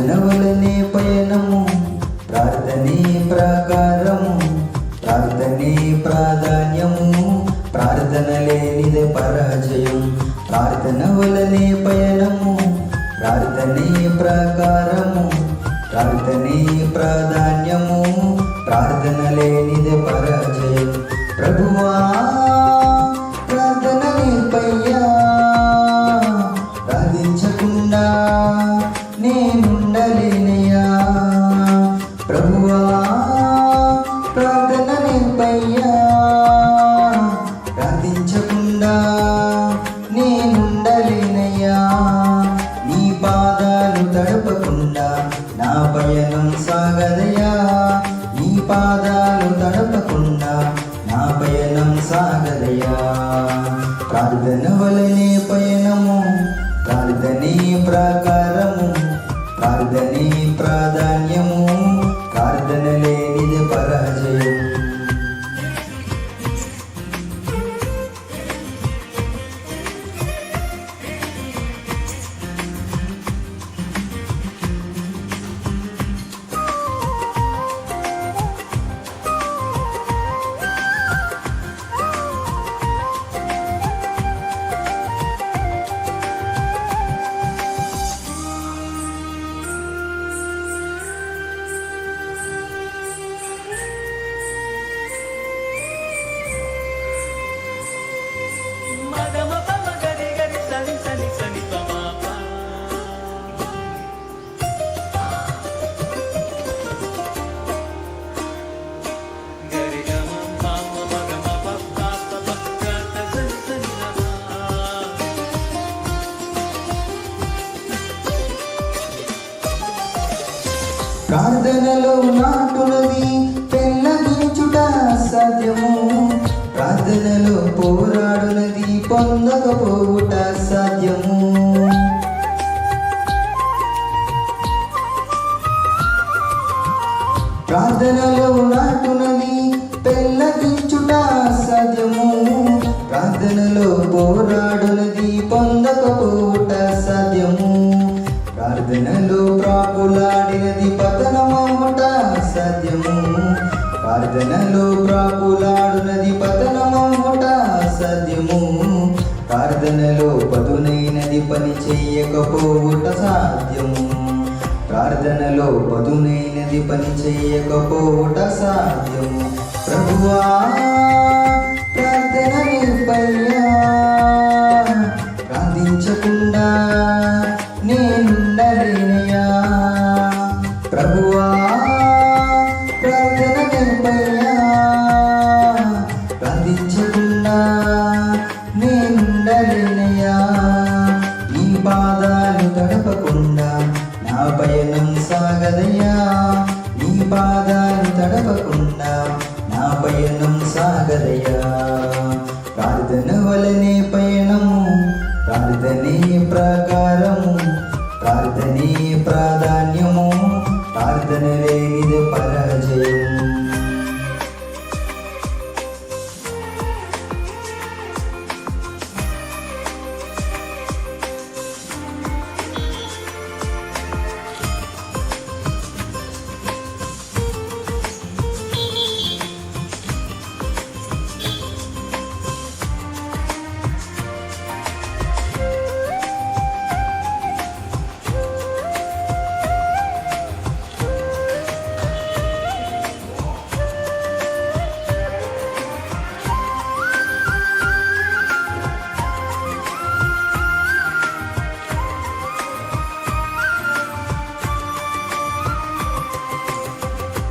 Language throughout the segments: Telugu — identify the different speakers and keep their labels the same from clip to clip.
Speaker 1: ప్రార్థన వలనే పయనము, ప్రార్థనే ప్రకారము, ప్రార్థనే ప్రాధాన్యము, ప్రార్థన లేనిదే పరాజయం. ప్రార్థన వలనే పయనము, ప్రార్థనే ప్రకారము, ప్రార్థనే ప్రాధాన్యము, ప్రార్థన లేనిదే పరాజయం. ప్రభువా ప్రార్థన నేర్పయ్యా, ప్రార్థించకుండా నేనుండలేనయ్యా. ప్రభువా ప్రార్థన నేర్పయ్యా, ప్రార్థించకుండా నేనుండలేనయ్యా. నీ పాదాలు తడపకుండా నా పయనం సాగదయ్యా. నీ పాదాలు తడపకుండా నా పయనం సాగదయ్యా. ప్రార్థన వలనే పయనము, ప్రార్థనే ప్రకారము, ప్రార్థనే ప్రాధాన్యము, ప్రార్థన లేనిదే పరాజయం. ప్రార్థనలో నాటునది పెళ్ళగించుట సాధ్యము, ప్రార్థనలో పోరాడునది పొందకపోవుట సాధ్యము. ప్రార్థనలో నాటునది పెళ్ళగించుట సాధ్యము, ప్రార్థనలో పోరాడునది పొందకపోవుట సాధ్యము. ప్రార్థనలో ప్రాకులాడినది పతనమవుట సాధ్యము, ప్రార్థనలో ప్రాకులాడునది పతనమవుట సాధ్యము. ప్రార్థనలో పదునైనది పని చెయ్యకపోవుట సాధ్యము, ప్రార్థనలో పదునైనది పని చెయ్యకపోవుట సాధ్యము. ప్రభువా ప్రార్థన నేర్పయ్యా, ప్రార్థించకుండా నేనుండలేనయ్యా. ప్రభువా ప్రార్థన నేర్పయ్యా, ప్రార్థించకుండా నేనుండలేనయ్యా. నీ పాదాలు తడపకుండా నా పయనం సాగదయ్యా. నీ పాదాలు తడపకుండా నా పయనం సాగదయ్యా. ప్రార్థన వలనే పయనము, ప్రార్థనే ప్రకారము, ప్రార్థనే ప్రాధాన్యము, ప్రార్థన లేనిదే పరాజయం.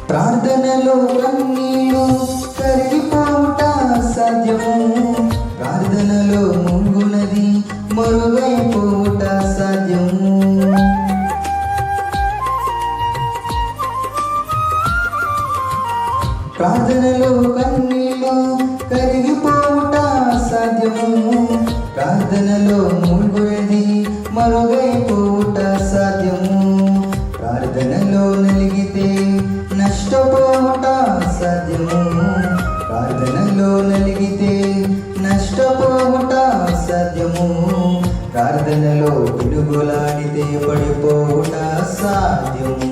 Speaker 1: ప్రార్థనలో కన్నీళ్ళు కరిగిపోవుట సాధ్యము, ప్రార్థనలో మునుగునది మరుగైపోవుట సాధ్యము. ప్రార్థనలో కన్నీళ్ళు కరిగిపోవుట సాధ్యము, ప్రార్థనలో మునుగునది మరుగైపోవుట సాధ్యము. ప్రార్థనలో నలిగితే నష్టపోవుట సాధ్యము, ప్రార్థనలో నలిగితే నష్టపోవుట సాధ్యము. ప్రార్థనలో పిడుగులాడితే పడిపోవుట సాధ్యము.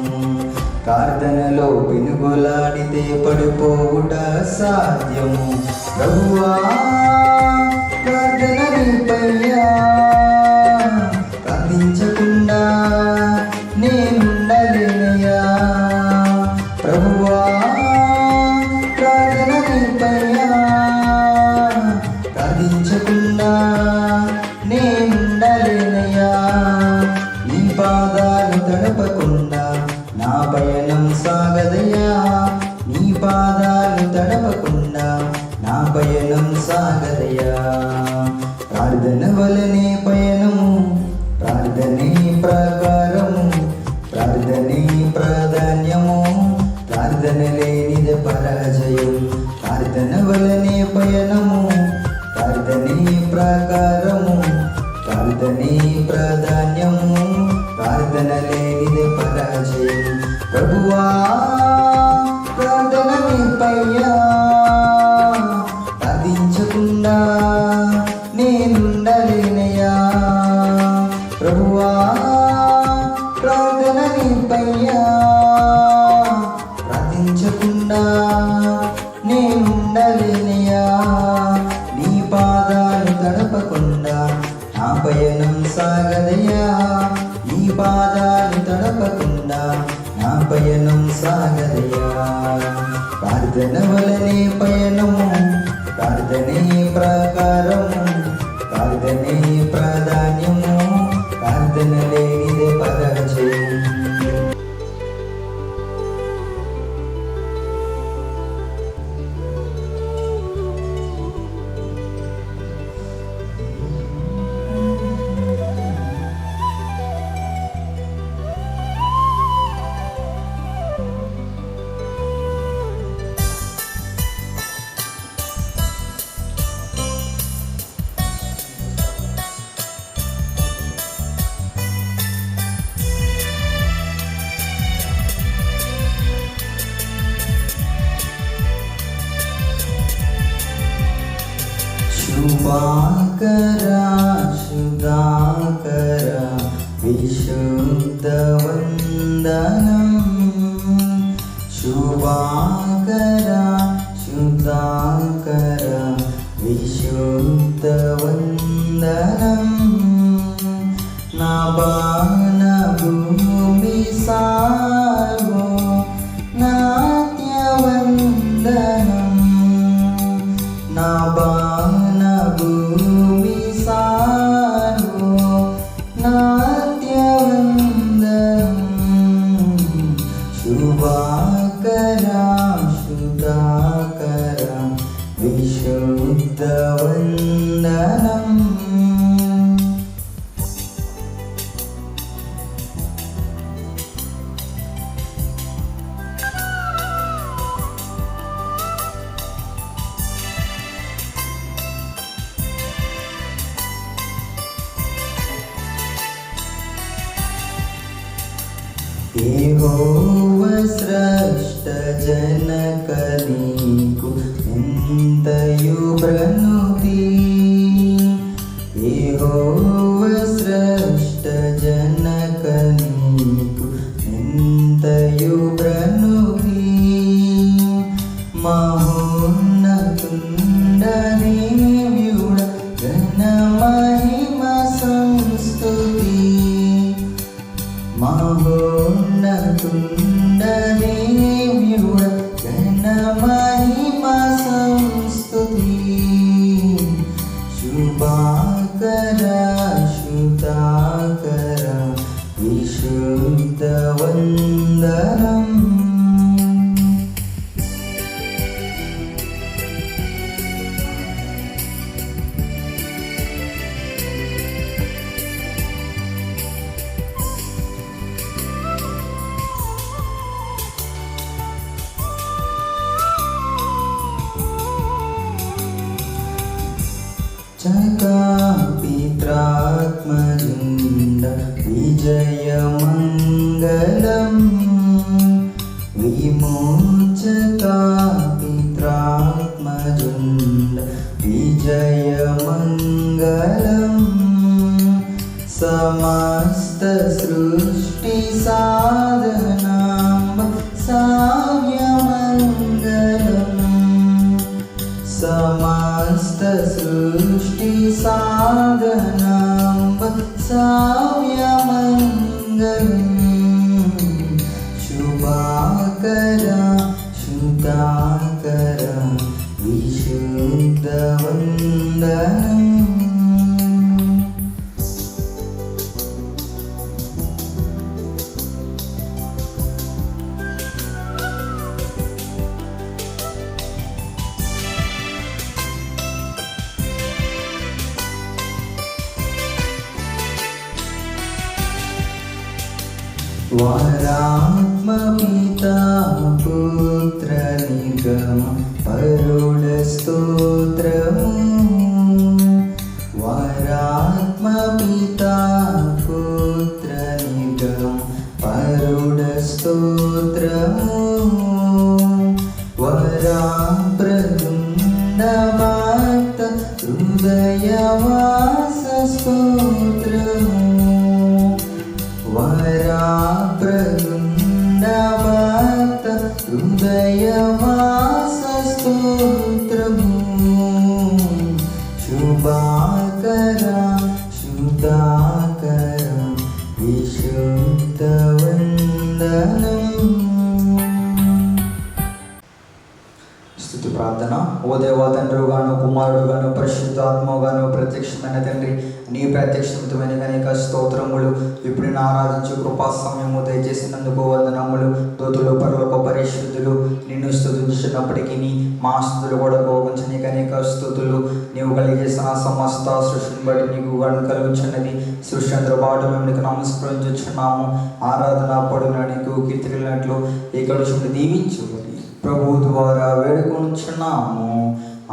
Speaker 1: ప్రార్థనలో పిడుగులాడితే పడిపోవుట సాధ్యము. ప్రభువా ప్రార్థన నీపయ్యా, ప్రార్థించకుండా నేనుండలేనయ్యా. ప్రభువా ప్రార్థన నీపయ్యా, ప్రార్థించకుండా నేనుండలేనయ్యా. నీ పాదాలు తడపకుండా నా పయనం సాగదయ్యా. నీ పాదాలు తడపకుండా నా పయనం సాగదయ్యా. ప్రార్థన వలనే పయనము, ప్రార్థనే ప్రకారము, ప్రార్థనే ప్రాధాన్యము, ప్రార్థన లేనిది పరాజయం. ప్రార్థన వలనే పయనము, ప్రార్థనే ప్రకారము, ప్రార్థనే ప్రాధాన్యము, ప్రార్థన లేనిది పరాజయం. ప్రభువా ప్రార్థన నీపయ్యా, ప్రార్థించకుండా నేనుండలేనయ్యా. ప్రభువా ప్రార్థన నీపయ్యా, ప్రార్థించకుండా నేనుండలేనయ్యా. నీ పాదాలు తడపకుండా నా పయనం సాగదయ్యా. నీ పాదాలు తడపకుండా నా పయనం సాగదయ్యా. ప్రార్థన వలనే పయనము, ప్రార్థనే ప్రకారము, ప్రార్థనే ప్రాధాన్యము, ప్రార్థన లేనిదే పరాజయం. శుభాకరా శుధాకరా విశుద్ధ వందనం. శుభాకరా శుధాకరా విశుద్ధ వందనం. నా బాణ భూమి సాగో నాట్య వందనం. నా బాణ భూమి సాగో నాట్య వందనం. శుభాకరా శుధాకరా విశుద్ధ వందనం. యెహోవా స్రష్ట జనక నీకు ఎంతయు ప్రణుతి. యెహోవా స్రష్ట జనక నీకు ఎంతయు ప్రణుతి. మహోన్నతుండ దేవ్యుడ ఘన మహిమ సంస్తుతి. మహోన్నతుండ దేవ్యుడ ఘన మహిమ సంస్తుతి. శుభాకరా శుధాకరా విశుద్ధ వందనం. పిత్రాత్మజుండ విజయమంగళం. విమోచక పిత్రాత్మజుండ విజయమంగళం. సమస్త సృష్టి సాధనాంబ సావ్యమంగళం సమస్త సృష్టి సాధనాంబ సావ్యమంగళం శుభాకర శుద్ధాకర విశుద్ధవందనం. వరాత్మ పితా పుత్ర నిగమ పరుడ స్తోత్రము వరాత్మ పితా పుత్ర నిగమ పరుడ స్తోత్రము వరా ప్రదుండ భక్త హృదయవాస స్తోత్రము వరా ప్రదుండ భక్త హృదయవాస స్తోత్రము శుభాకర శుద్ధాకర విశుద్ధవందనం. స్తుతి ప్రార్థన. ఓ దేవా తండ్రిగాను కుమారుడుగాను పరిశుద్ధాత్మగాను ప్రత్యక్షమైన తండ్రి నీ ప్రత్యక్షమైన అనేక స్తోత్రములు ఇప్పుడు నేను ఆరాధించు కృపా సమయము దయచేసినందుకు వందనములు. దూతులు పరులకు పరిశుద్ధులు నిన్ను స్తుతించినప్పటికీ మా స్తుతులు కూడా గోవించి నీకు అనేక స్తుతులు. నీవు కలిగేసిన సమస్త సృష్టిని బట్టి నీకు గణం కలుగుచున్నది. సృష్టి అందరూ బాటు మేము నీకు నమస్కరించుచున్నాము. ఆరాధన పడున నీకు కీర్తినట్లు ఈ కలుషుని దీవించు ప్రభు ద్వారా వేడుకొనుచున్నాము.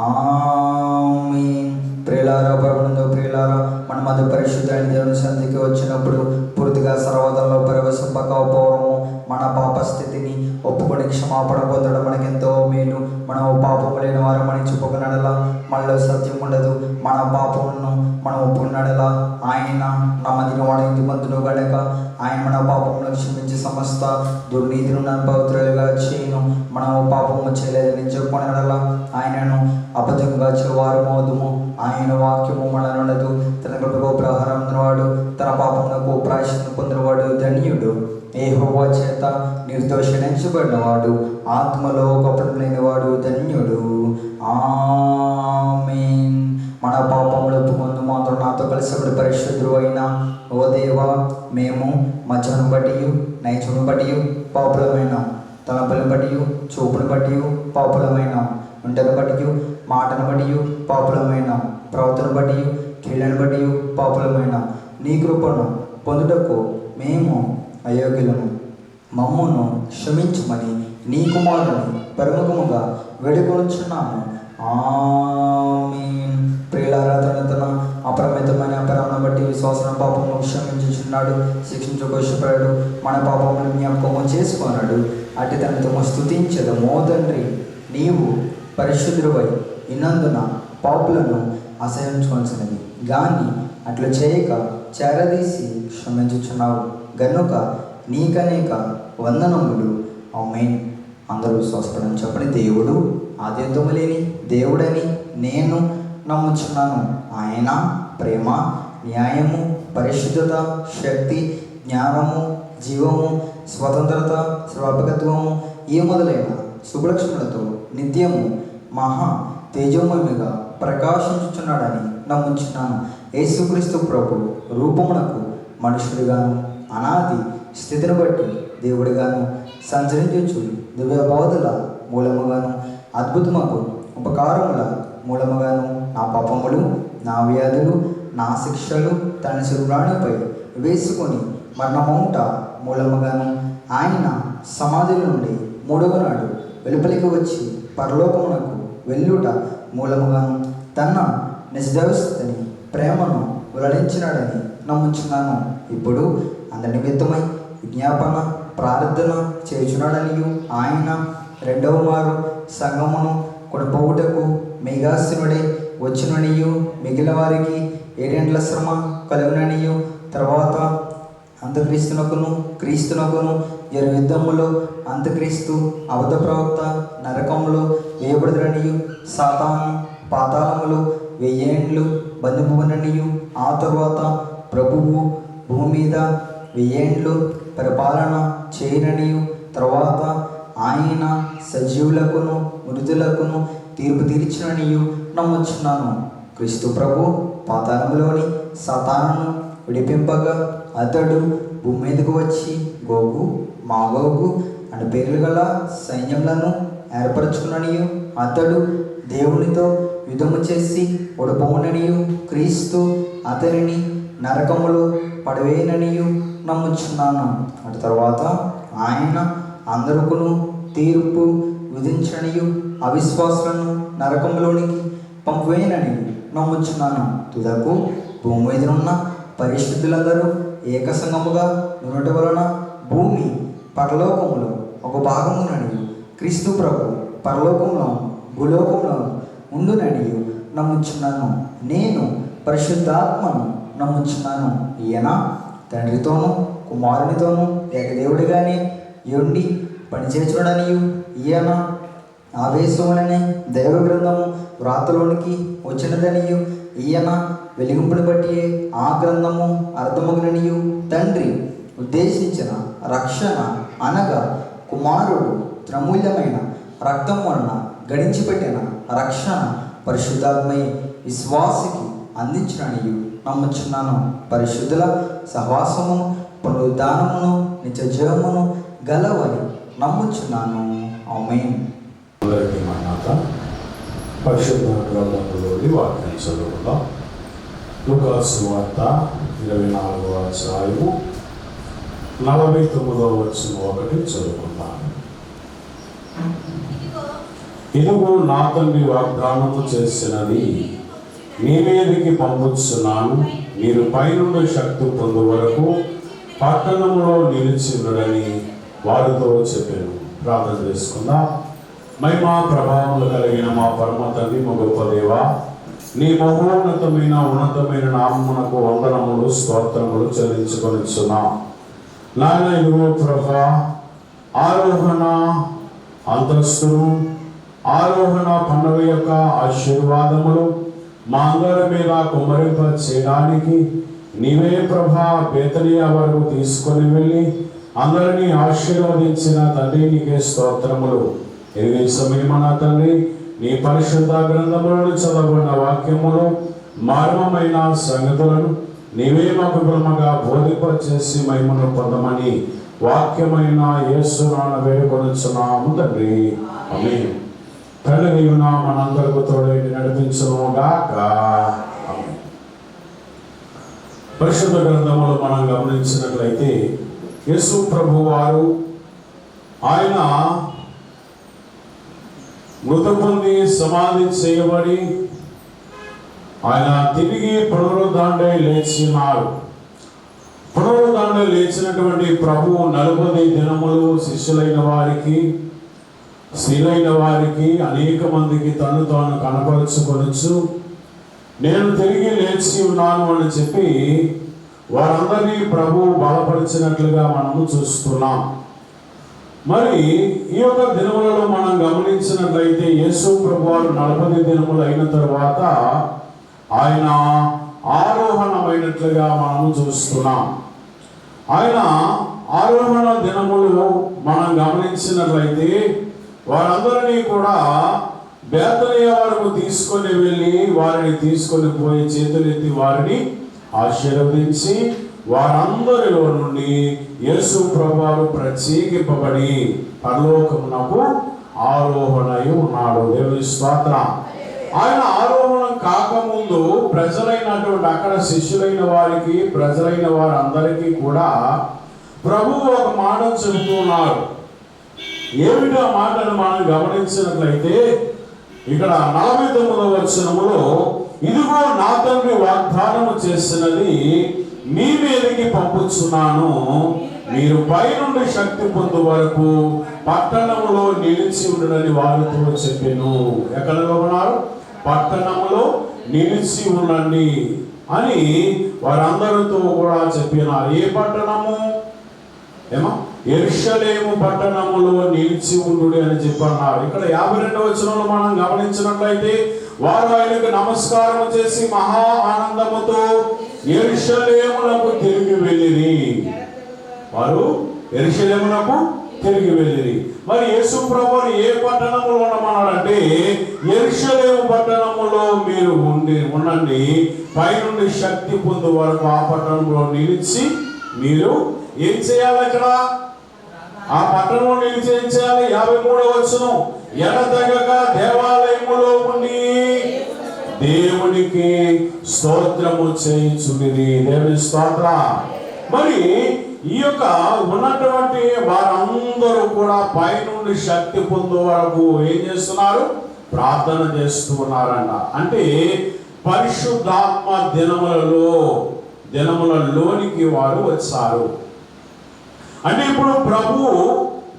Speaker 1: ఆమేన్. ప్రియులారా ప్రభునందు ప్రియులారా మన మధ్య పరిశుద్ధైన దేవుని సన్నిధికి వచ్చినప్పుడు పూర్తిగా సర్వదల్లో ప్రవేశింపకపోవడము మన పాప స్థితిని ఒప్పుకొని క్షమాపణ పొందడం మనకెంతో మేలు. మనం పాపము లేని వారు మనం చెప్పుకున్నడలా మనలో సత్యం ఉండదు. మన పాపములను మనం ఒప్పుకున్నడలా ఆయన నమ్మదిన వాడు ఇంటిమంతుడు గనక ఆయన మన పాపములను క్షమించి సమస్త దుర్నీతిని పవిత్రులుగా చేయను. మనం పాపము చేయలేదని చెప్పుకున్నడలా ఆయనను అబద్ధంగా చెవారు మోదుము. ఆయన వాక్యము మననుండదు. తన కృపకు ప్రహారం వాడు తన పాపములకు ప్రాయశ్చిత్తం పొందినవాడు ధన్యుడు. యెహోవా చేత నిర్దోషించబడినవాడు ఆత్మలో కపటం లేనివాడు ధన్యుడు. ఆమేన్. మన పాపములు ఒప్పుకొందు మాత్రం నాతో కలిసి పరిశుద్ధుడు అయినా ఓ దేవా మేము మధ్యను బట్టి నైజమును బట్టి పాపులమైన తలంపులను బట్టి చూపును బట్టి పాపులమైన ఒంటను బట్టి మాటను బట్టి పాపులమైన ప్రవర్తన బట్టి కీళ్ళను బట్టి పాపులమైన నీ కృపను పొందుటకు మేము అయోగ్యులను. మమ్మును క్షమించమని నీ కుమారుని ప్రముఖముగా వేడుకొనుచున్నాము. ఆమేన్. ప్రియులారా తన అపరిమితమైన అపరాధం బట్టి విశ్వాసం పాపము క్షమించుచున్నాడు. శిక్షించుకు ఇష్టపడాడు. మన పాపమును జ్ఞాపకము చేసుకున్నాడు. అటు తనతో స్తుతించదము. తండ్రి నీవు పరిశుద్ధుడవై ఇన్నందున పాపులను అసహించుకోవాల్సినది కానీ అట్లా చేయక చేరదీసి క్షమించుచున్నావు గనుక నీకనేక వందనములు. ఆమేన్. అందరూ విశ్వాసపడని చెప్పని దేవుడు ఆద్యంతము లేని దేవుడని నేను నమ్ముచున్నాను. ఆయన ప్రేమ, న్యాయము, పరిశుద్ధత, శక్తి, జ్ఞానము, జీవము, స్వతంత్రత, స్వాభావికత్వము ఈ మొదలైన శుభలక్షణలతో నిత్యము మహా తేజోమయముగా ప్రకాశించుచున్నాడని నమ్ముచున్నాను. యేసుక్రీస్తు ప్రభు రూపమునకు మనుషుడిగాను అనాది స్థితిని బట్టి దేవుడిగాను సంచరించు దివ్య బోధల మూలముగాను అద్భుతముకు ఉపకారముల మూలముగాను నా పాపములు, నా వ్యాధులు, నా శిక్షలు తన శరీరానిపై వేసుకొని మరణమౌట మూలముగాను ఆయన సమాధి నుండి మూడవ నాడు వెలుపలికి వచ్చి పరలోకమునకు వెళ్ళుట మూలముగాను తన నిజదవస్థని ప్రేమను వెల్లడించినాడని నమ్ముచున్నాను. ఇప్పుడు అందరి నిమిత్తమై విజ్ఞాపన ప్రార్థన చేయుచున్నాడనియు ఆయన రెండవ మారు సంగమును కొనపోవుటకు మేఘాసనుడై వచ్చుననియు మిగిలిన వారికి 7 శ్రమ కలుగుననియు తన తర్వాత అంత్యక్రీస్తునకును క్రీస్తునకును జరు యుద్ధములో అంత్యక్రీస్తు అబద్ధ ప్రవక్త నరకంలో వేయబడుదరనియు సాతాను పాతాళములు 1000 ఏండ్లు బంధింపబడిననియు ఆ తరువాత ప్రభువు భూమి మీద 1000 ఏండ్లు పరిపాలన చేయననియు తర్వాత ఆయన సజీవులకును మృతులకును తీర్పు తీర్చిననియు నమ్ముచున్నాను. క్రీస్తు ప్రభు పాతాళములోని సాతానును విడిపింపగా అతడు భూమి మీదకు వచ్చి గోగు మాగోగు అని పేర్లు గల సైన్యములను ఏర్పరచుకుననియు అతడు దేవునితో యుద్ధము చేసి ఓడిపోవుననియు క్రీస్తు అతనిని నరకములో పడవేయననియు నమ్ముచున్నాను. అటు తర్వాత ఆయన అందరికును తీర్పు విధించనియు అవిశ్వాసులను నరకంలోనికి పంపివేయనని నమ్ముచున్నాను. తుదకు భూమి మీద ఉన్న పరిశుద్ధులందరూ ఏకసంగముగా ఉండటం వలన భూమి పరలోకములో ఒక భాగమునని క్రీస్తు ప్రభు పరలోకంలో భూలోకంలో ఉండునని నమ్ముచున్నాను. నేను పరిశుద్ధాత్మను నమ్ముచున్నాను. ఈయన తండ్రితోనూ కుమారునితోనూ ఏకదేవుడిగానే ఉండి పనిచేచుడనియు ఈయన ఆవేశములనే దైవ గ్రంథము వ్రాతలోనికి వచ్చినదనియు ఈయన వెలిగింపుని బట్టి ఆ గ్రంథము అర్థమగుననియు తండ్రి ఉద్దేశించిన రక్షణ అనగా కుమారుడు త్రమూల్యమైన రక్తం వలన గడించిపెట్టిన రక్షణ పరిశుద్ధాత్మయ విశ్వాసికి అందించిననియు నమ్ముచున్నాను. పరిశుద్ధుల సహవాసమును పునరుద్ధానమును నిత్య జీవమును గలవని నమ్ముచున్నాను. ఆమేన్.
Speaker 2: అందరికీ మన్నాత. పరిశుద్ధ గ్రంథంలోని వాక్యం చదువుకుందాం. లూకాసు వార్త 24వ అధ్యాయము 49వ వచనం 1 చదువుకుందాం. ఇదిగో నా తండ్రి వాగ్దానము చేసినది మీ మీదకి పంపుచున్నాను, మీరు పైనుండి శక్తి పొందు వరకు పట్టణంలో నిలిచి ఉండడని వారితో చెప్పాను. ప్రార్థన చేసుకుందాం. మహిమా ప్రభావములు కలిగిన మా పరమ తండ్రి, మా గొప్ప దేవా, నీ మహోన్నతమైన ఉన్నతమైన నామమునకు వందనములు స్తోత్రములు చెల్లించుకొనిచున్నాం. నాయన ఇదిగో ప్రభా, ఆరోహణ అంతస్తును ఆరోహణ పండుగ యొక్క ఆశీర్వాదములు మా అందరి మీద కుమ్మరింప చేయడానికి నీవే ప్రభా బేతనియా వరకు తీసుకొని వెళ్ళి అందరినీ ఆశీర్వదించిన తండ్రి, నీకే స్తోత్రములు. ఎరిగే సమయమన తండ్రి, నీ పరిశుద్ధ గ్రంథములను చదవబడిన వాక్యములు మర్మమైన సంగతులను నీవే మాకు బ్రహ్మగా బోధింప చేసి మహిమను పొందమని వాక్యమైన యేసు నామమున వేడుకొనుచున్నాము తండ్రి. ఆమేన్. తండ్రి నీవు మనందరకు తోడై నడిపించును గాక. ఆమేన్. పరిశుద్ధ గ్రంథములు మనం గమనించినట్లయితే యేసు ప్రభు వారు ఆయన మృత పొంది సమాధి చేయబడి ఆయన తిరిగి పునరుద్ధాండై లేచినారు. పునరుద్ధాండై లేచినటువంటి ప్రభువు 40 దినములు శిష్యులైన వారికి స్త్రీలైన వారికి అనేక మందికి తను తాను కనపరుచుకొనొచ్చు నేను తిరిగి లేచి ఉన్నాను అని చెప్పి వారందరినీ ప్రభు బలపరిచినట్లుగా మనము చూస్తున్నాం. మరి ఈ యొక్క దినములలో మనం గమనించినట్లయితే యేసు ప్రభు వారు 40 దినములు అయిన తరువాత ఆయన ఆరోహణమైనట్లుగా మనము చూస్తున్నాం. ఆయన ఆరోహణ దినములు మనం గమనించినట్లయితే వారందరినీ కూడా బేతనియా వరకు తీసుకొని వెళ్ళి వారిని తీసుకొని పోయి చేతులెత్తి వారిని ఆశీర్వదించి వారందరిలో నుండి యేసు ప్రభువు ప్రత్యేకింపబడి పరలోకమునకు ఆరోహణై ఉన్నాడు. దేవుని స్తోత్రం. ఆయన ఆరోహణం కాకముందు ప్రజలైనటువంటి అక్కడ శిష్యులైన వారికి ప్రజలైన వారందరికీ కూడా ప్రభువు ఒక మాట చెబుతున్నారు. ఏమిటా మాటను మనం గమనించినట్లయితే ఇక్కడ 49వ వచనములో ఇదిగో నా తండ్రి వాగ్దానము చేసినది మీ మీదకి పంపుచున్నాను, మీరు పైనుండి శక్తి పొందు వరకు పట్టణంలో నిలిచి ఉండడని వారితో చెప్పాను. ఎక్కడ ఉన్నారు? పట్టణంలో నిలిచి ఉండండి. అని వారందరితో కూడా చెప్పినారు. ఏ పట్టణము? ఏమో యెరూషలేము పట్టణములో నిలిచి ఉండు అని చెప్పన్నారు. ఇక్కడ 52వ వచనంలో మనం గమనించినట్లయితే వారు ఆయనకు నమస్కారం చేసి మహా ఆనందముతో యెరూషలేమునకు తిరిగి వెళ్ళిరి. వారు యెరూషలేమునకు తిరిగి వెళ్ళిరి. మరి యేసు ప్రభువు ఏ పట్టణంలో ఉండమన్నాడంటే యెరూషలేము పట్టణములో మీరు ఉండండి, పైనుండి శక్తి పొందు వరకు ఆ పట్టణంలో నిలిచి మీరు ఏం చేయాలి? అక్కడ ఆ పట్టణంలో నిలిచి ఏం చేయాలి? 53వ వచనం, ఎడతెగక దేవాలయములో ఉండి దేవునికి స్తోత్రము చేయుచుండిరి. దేవుని స్తోత్ర. మరి ఈ యొక్క ఉన్నటువంటి వారందరూ కూడా పైనుండి శక్తి పొందే వరకు ఏం చేస్తున్నారు? ప్రార్థన చేస్తూ ఉన్నారంట. అంటే పరిశుద్ధాత్మ దినములలోనికి వారు వచ్చారు. అంటే ఇప్పుడు ప్రభువు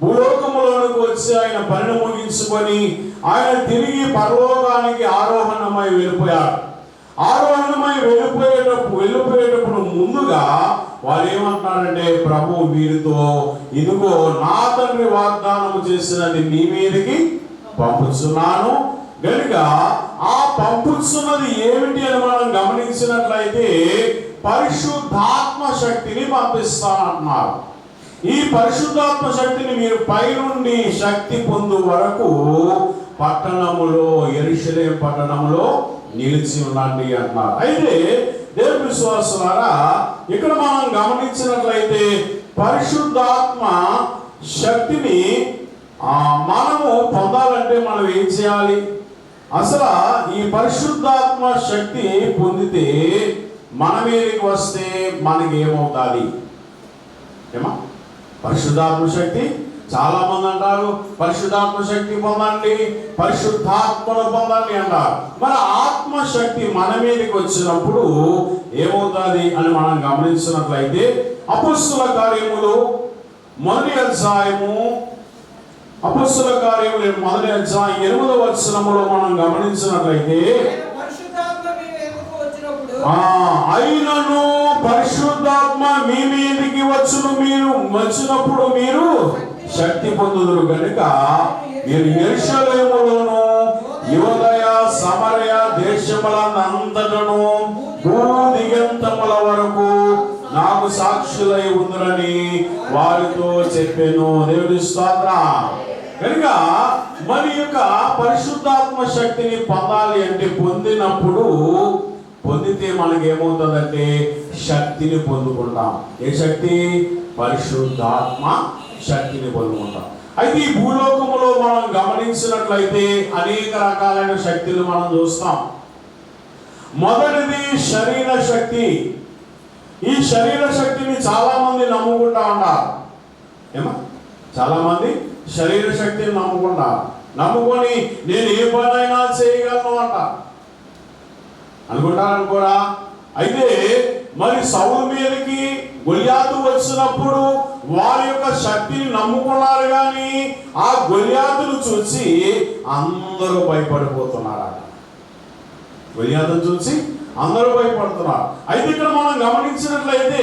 Speaker 2: భూలోకములోనికి వచ్చి ఆయన పనిని ముగించుకొని ఆయన తిరిగి పరలోకానికి ఆరోహణమై వెళ్ళిపోయారు. ఆరోహణమై వెళ్ళిపోయేటప్పుడు ముందుగా వారు ఏమంటున్నారంటే, ప్రభు వీరితో ఇదిగో నా తండ్రి వాగ్దానం చేసినది మీ మీదకి పంపుచున్నాను గనుక ఆ పంపుచున్నది ఏమిటి అని మనం గమనించినట్లయితే పరిశుద్ధాత్మ శక్తిని పంపిస్తానంటున్నారు. ఈ పరిశుద్ధాత్మ శక్తిని మీరు పైనుండి శక్తి పొందు వరకు పట్టణములో యెరూషలేము పట్టణములో నిలిచి ఉండండి అన్నారు. అయితే దేవుని విశ్వాసులారా, ఇక్కడ మనం గమనించినట్లయితే పరిశుద్ధాత్మ శక్తిని మనము పొందాలంటే మనం ఏం చేయాలి? అసలు ఈ పరిశుద్ధాత్మ శక్తి పొందితే మన మీదకి వస్తే మనకి ఏమవుతుంది? ఏమా పరిశుద్ధాత్మ శక్తి చాలా మంది అంటారు పరిశుద్ధాత్మ శక్తి పొందండి, పరిశుద్ధాత్మను పొందండి అంటారు. మరి ఆత్మశక్తి మన మీదకి వచ్చినప్పుడు ఏమవుతుంది అని మనం గమనించినట్లయితే అపొస్తలుల కార్యములు మొదటి అధ్యాయము 8వ వచనములో మనం గమనించినట్లయితే అయినను పరిశుద్ధాత్మ మీ మీదకి వచ్చినప్పుడు మీరు శక్తి పొందుదురు గనుక మీరు యెరూషలేములోను యూదయ సమరయ దేశములంతటను భూదిగంతముల వరకు నాకు సాక్షులై ఉందురని వారితో చెప్పాను. దేవుని స్తోత్రం. కనుక మరి యొక్క పరిశుద్ధాత్మ శక్తిని పొందాలి అంటే పొందితే మనకి ఏమవుతుందంటే శక్తిని పొందుకుంటాం. ఏ శక్తి? పరిశుద్ధాత్మ శక్తిని పొందుకుంటాం. అయితే ఈ భూలోకములో మనం గమనించినట్లయితే అనేక రకాలైన శక్తులు మనం చూస్తాం. మొదటిది శరీర శక్తి. ఈ శరీర శక్తిని చాలా మంది నమ్ముకుంటా ఉంటారు. చాలా మంది శరీర శక్తిని నమ్ముకొని నేను ఏ పనైనా చేయగలను అనుకుంటారా? అయితే మరి సౌలు మీదకి గొలియాతు వచ్చినప్పుడు వారి యొక్క శక్తిని నమ్ముకున్నారు, కానీ ఆ గొలియాతును చూసి అందరూ భయపడిపోతున్నారు. గొలియాతును చూసి అందరూ భయపడుతున్నారు. అయితే ఇక్కడ మనం గమనించినట్లయితే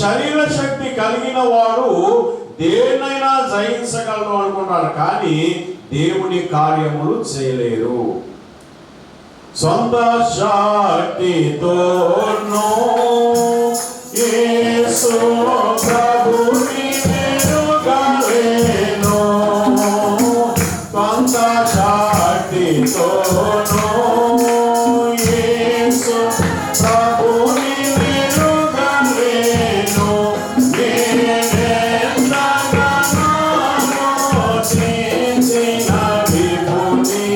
Speaker 2: శరీర శక్తి కలిగిన వాడు దేన్నైనా జయించగలరు అనుకుంటారు, కానీ దేవుని కార్యములు చేయలేరు. సొంత శక్తితోను యేసు ప్రభుని ఎరుగలేను, సొంత శక్తితోను యేసు ప్రభుని ఎరుగలేను, చేసిన విభూతి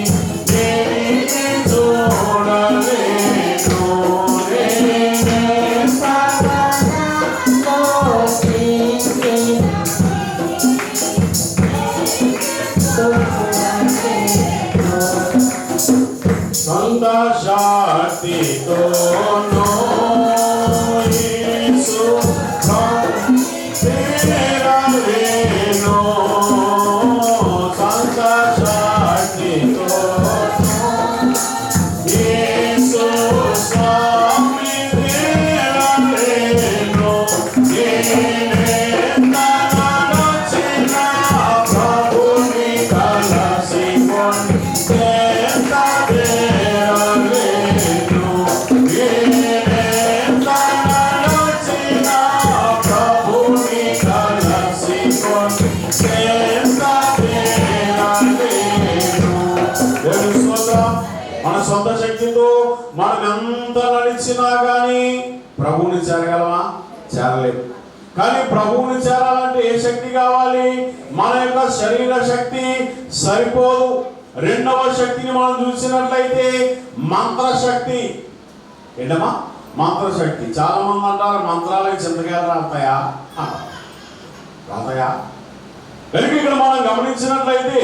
Speaker 2: సొంత శక్తితోను యేసు చేరలేను, సొంత శక్తితోను యేసు స్వామి సొంత శక్తితో మనం ఎంత నడిచినా కానీ ప్రభువుని చేరగలమా? చేరలేము. కానీ ప్రభువుని చేరాలంటే ఏ శక్తి కావాలి? మన యొక్క శరీర శక్తి సరిపోదు. రెండవ శక్తిని మనం చూసినట్లయితే మంత్రశక్తి. ఏంటమ్మా? మంత్రశక్తి. చాలా మంది అంటారు మంత్రాలకి చింతకాయలు రాతాయా? రాతాయా? కనుక ఇక్కడ మనం గమనించినట్లయితే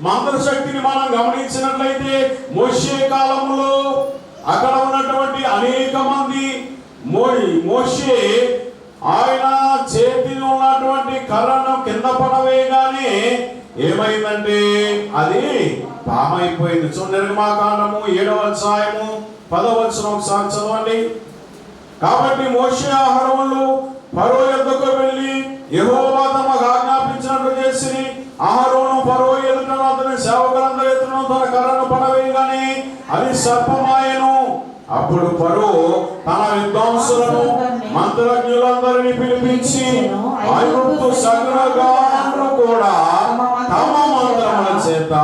Speaker 2: మంత్రశక్తిని మనం గమనించినట్లయితే మోషే కాలంలో అక్కడ ఉన్నటువంటి అనేక మంది మోషే ఆయన చేతిలో ఉన్నటువంటి కర్రను కింద పడవేయగానే ఏమైందంటే అది పామైపోయింది. నిర్గమాకాండము 7వ అధ్యాయము 10వ వచనం ఒకసారి చదవండి. కాబట్టి మోషే అహరోనులు ఫరో యొద్దకు వెళ్ళి యెహోవా తమకు ఆజ్ఞాపించినట్లు చేసి అహరోను ఫరో ఎదుటను అతని సేవకులందరి ఎదుటను తన కర్రను పడవేయగానే అది సర్పమాయెను. అప్పుడు ఫరో తన విద్వాంసులను మంత్రజ్ఞులందరినీ పిలిపించి ఐగుప్తు సకలగాండ్రు కూడా తమ మంత్రముల చేత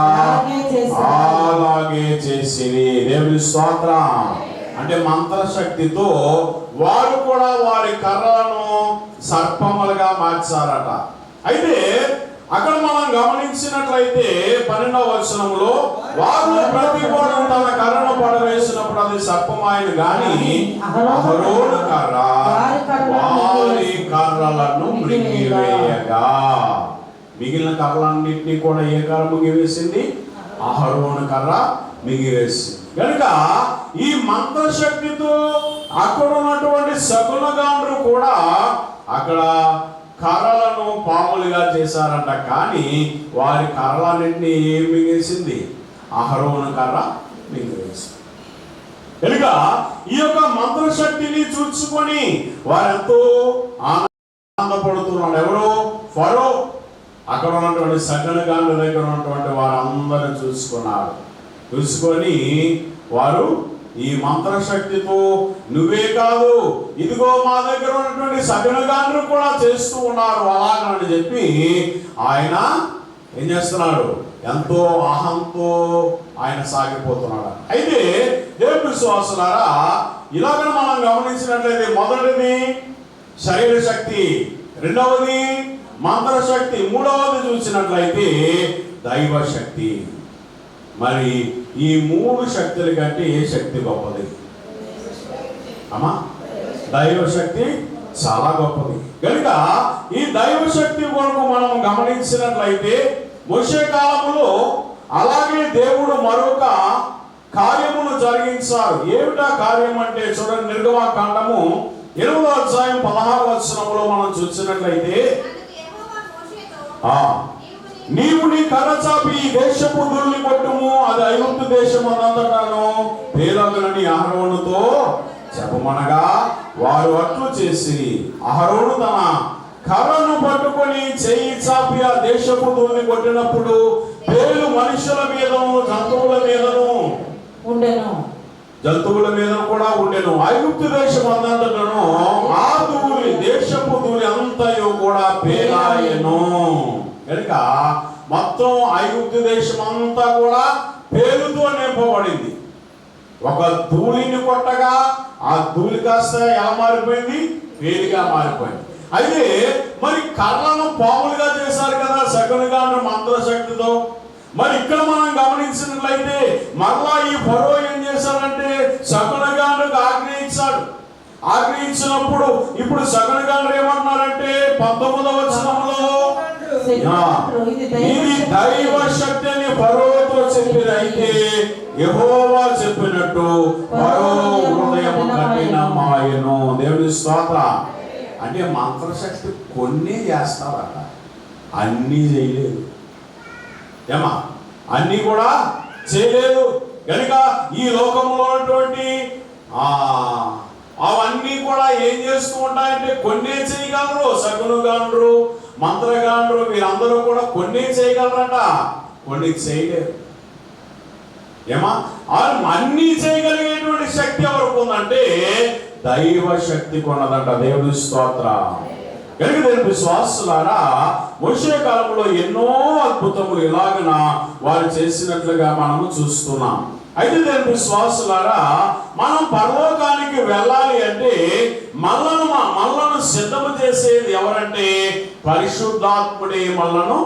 Speaker 2: అలాగే చేసిరి. దేవుని స్తోత్రం. అంటే మంత్రశక్తితో వారు కూడా వారి కర్రలను సర్పములుగా మార్చారట. అయితే అక్కడ మనం గమనించినట్లయితే 12వ వచనంలో వారు ప్రతి వాడు తన కర్రను పడవేసినప్పుడు అది సర్పమాయను గాని అహరోను కర్ర వారి కర్రలను మృంగివేయగా మిగిలిన కర్రలన్నింటినీ కూడా ఏ కర్ర మింగివేసింది? అహరోను కర్ర మింగివేసింది. కనుక ఈ మంత్రశక్తితో అక్కడ ఉన్నటువంటి సగుణగాండ్రు కూడా అక్కడ కర్రలను పాములుగా చేశారంట. కానీ వారి కర్రలన్నింటినీ ఏం మింగేసింది? అహరోను కర్ర మింగివేసింది. కనుక ఈ యొక్క మంత్రశక్తిని చూసుకొని వారెంతో ఆనందపడుతున్నారు. ఎవరు? ఫరో. అక్కడ ఉన్నటువంటి సగనగాండ్ల దగ్గర ఉన్నటువంటి వారందరూ చూసుకొని వారు ఈ మంత్రశక్తితో నువ్వే కాదు, ఇదిగో మా దగ్గర ఉన్నటువంటి సగనగాండ్రు కూడా చేస్తూ ఉన్నారు అలాగని చెప్పి ఆయన ఏం చేస్తున్నాడు? ఎంతో అహంతో ఆయన సాగిపోతున్నాడు. అయితే దేవుని విశ్వాసులారా, ఇలాగ మనం గమనించినట్లయితే మొదటిది శరీర శక్తి, రెండవది మంత్రశక్తి, మూడవది చూసినట్లయితే దైవ శక్తి. మరి ఈ మూడు శక్తుల కంటే ఏ శక్తి గొప్పది అమ్మా? దైవ శక్తి చాలా గొప్పది. కనుక ఈ దైవ శక్తి కొరకు మనం గమనించినట్లయితే మోషే కాలంలో అలాగే దేవుడు మరొక కార్యమును జరిగించారు. ఏమిటా కార్యం అంటే చూడండి, నిర్గమాకాండము 8వ అధ్యాయం 16వ వచనంలో మనం చూసినట్లయితే నీవు నీ కర్ర చాపి ఈ దేశపు దుల్ని కొట్టుము, అది ఐగుప్తు దేశమంతటాను పేలగునని అహరోనుతో చెప్పమనగా వారు అట్లు చేసి అహరోను తన కర్రను పట్టుకొని చెయ్యి చాపి ఆ దేశపు దుల్ని కొట్టినప్పుడు పేలు మనుషుల మీదను జంతువుల మీదను ఉండెను, జంతువుల మీద కూడా ఉండెను. ఐగుప్తు దేశం అంతటను ఆ ధూళి దేశపు ధూళి అంతయు కూడా పేలాయెను. కనుక మొత్తం ఐగుప్తు దేశం అంతా కూడా పేలుతో నింపబడింది. ఒక ధూళిని కొట్టగా ఆ ధూళి కాస్త ఎలా మారిపోయింది? పేలిగా మారిపోయింది. అయితే మరి కర్రలను పాములుగా చేశారు కదా సగనుగా మంత్రశక్తితో. మరి ఇక్కడ మనం గమనించినట్లయితే మరలా ఈ ఫరో ఏం చేశాడంటే సగనుగాండ్రుకు ఆజ్ఞయించాడు. ఆజ్ఞయించినప్పుడు ఇప్పుడు సగనుగాండ్రు ఏమంటున్నారంటే 19వ వచనంలో ఇది దైవ శక్తి అని ఫరోతో చెప్పినైతే యెహోవా చెప్పినట్టు ఫరో హృదయం కఠినమాయెను. దేవుని స్తోత్రం. అంటే మంత్రశక్తి కొన్ని చేస్తారట, అన్నీ చేయలేదు. ఏమా? అన్నీ కూడా చేయలేదు. కనుక ఈ లోకంలో ఉన్నటువంటి అవన్నీ కూడా ఏం చేస్తూ ఉంటాయంటే కొన్నే చేయగలరు. సగునుగాండ్రు, మంత్రగాండ్రు వీరందరూ కూడా కొన్నే చేయగలరట, కొన్ని చేయలేరు. ఏమా? అన్నీ చేయగలిగేటువంటి శక్తి ఎవరికి ఉందంటే దైవ శక్తి కొన్నదంట. దేవుని స్తోత్రం. కనుక దేవుని విశ్వాసులారా, మోషే కాలంలో ఎన్నో అద్భుతములు ఇలాగన వారు చేసినట్లుగా మనము చూస్తున్నాం. అయితే దేవుని విశ్వాసులారా, మనం పరలోకానికి వెళ్ళాలి అంటే మనలను సిద్ధము చేసేది ఎవరంటే పరిశుద్ధాత్ముడే మనలను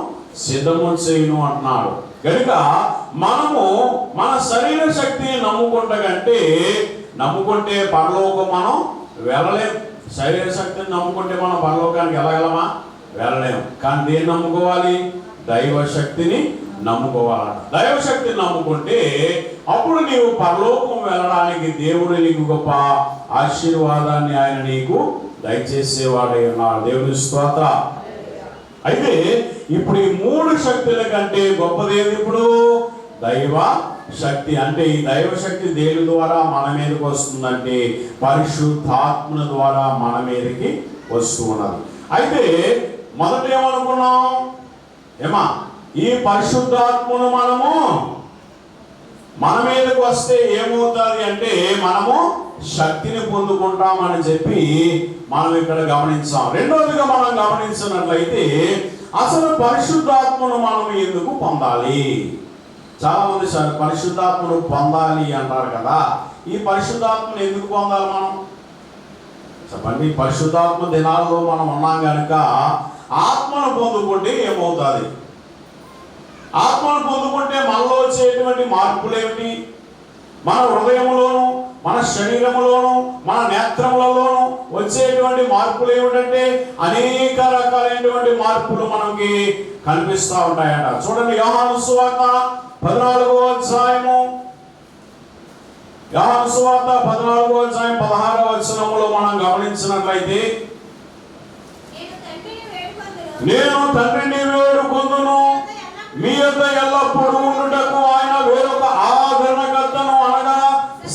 Speaker 2: సిద్ధము చేయును అంటున్నాడు. కనుక మనము మన శరీర శక్తిని నమ్ముకుంటే పరలోకం మనం వెళ్ళలేం. శరీర శక్తిని నమ్ముకుంటే మనం పరలోకానికి వెళ్ళగలమా? వెళ్ళలేము. కానీ దేన్ని నమ్ముకోవాలి? దైవ శక్తిని నమ్ముకోవాలట. దైవ శక్తిని నమ్ముకుంటే అప్పుడు నీవు పరలోకం వెళ్ళడానికి దేవుడు నీకు గొప్ప ఆశీర్వాదాన్ని ఆయన నీకు దయచేసేవాడై ఉన్నాడు. దేవుని స్తోత్రం. అయితే ఇప్పుడు ఈ 3 శక్తుల కంటే గొప్పది ఏది? ఇప్పుడు దైవ శక్తి. అంటే ఈ దైవ శక్తి దేని ద్వారా మన మీదకి వస్తుందంటే పరిశుద్ధాత్మ ద్వారా మన మీదకి వస్తూ ఉన్నది. అయితే మొదట ఏమనుకున్నాం? ఈ పరిశుద్ధాత్మను మన మీదకి వస్తే ఏమవుతుంది అంటే మనము శక్తిని పొందుకుంటామని చెప్పి మనం ఇక్కడ గమనించాం. రెండోదిగా మనం గమనించినట్లయితే అసలు పరిశుద్ధాత్మను మనం ఎందుకు పొందాలి? చాలా మంది పరిశుద్ధాత్మను పొందాలి అంటారు కదా. ఈ పరిశుద్ధాత్మను ఎందుకు పొందాలి మనం? చెప్పండి. పరిశుద్ధాత్మ దినాల్లో మనం ఉన్నాం కనుక ఆత్మను పొందుకుంటే ఏమవుతుంది? ఆత్మను పొందుకుంటే మనలో వచ్చేటువంటి మార్పులు ఏమిటి? మన హృదయంలోను, మన శరీరంలోను, మన నేత్రములలోను వచ్చేటువంటి మార్పులు ఏమిటంటే అనేక రకాలైనటువంటి మార్పులు మనకి కనిపిస్తూ ఉంటాయంట. చూడండి, యోహాను సువార్త 14వ అధ్యాయము, యోహాను సువార్త 14వ అధ్యాయం 16వ వచనములో మనం గమనించినట్లయితే, నేను తండ్రిని వేడుకొందును, మీ యొద్ద ఎల్లప్పుడూ ఉండుటకు ఆయన వేరొక ఆదరణకర్తను అనగా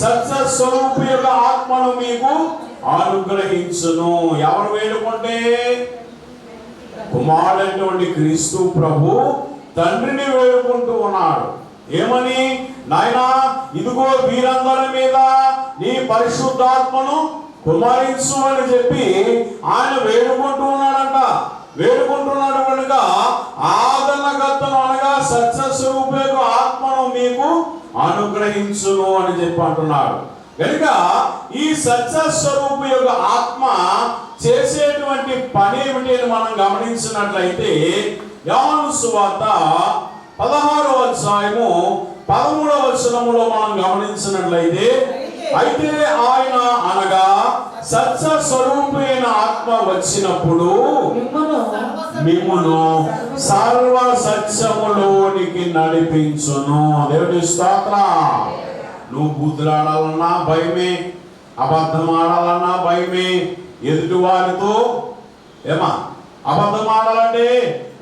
Speaker 2: సత్య స్వరూపి యొక్క ఆత్మను మీకు అనుగ్రహించును. ఎవరు వేడుకుంటే? కుమారుడైనటువంటి క్రీస్తు ప్రభు తండ్రిని వేడుకుంటూ ఉన్నాడు. ఏమని? నాయనా, ఇదిగో వీరందరి మీద నీ పరిశుద్ధాత్మను కుమారించు అని చెప్పి ఆయన వేడుకుంటూ ఉన్నాడంట. వేడుకుంటున్నాడు కనుక ఆదరణకర్తను అనగా సత్య స్వరూపి యొక్క ఆత్మను మీకు అనుగ్రహించును అని చెప్పి అంటున్నాడు. కనుక ఈ సత్య స్వరూపి యొక్క ఆత్మ చేసేటువంటి పని ఏమిటి అని మనం గమనించినట్లయితే యోహాను సువార్త 16వ అధ్యాయము 13వ వచనములో మనం గమనించినట్లయితే, అయితే ఆయన అనగా సత్య స్వరూపైన ఆత్మ వచ్చినప్పుడు మిమ్మును సర్వ సత్యములోనికి నడిపించును. దేవుని స్తోత్రం. నువ్వు బుద్ధులాడాలన్నా భయమే, అబద్ధం ఆడాలన్నా భయమే. ఎదుటి వారితో అబద్ధం ఆడాలంటే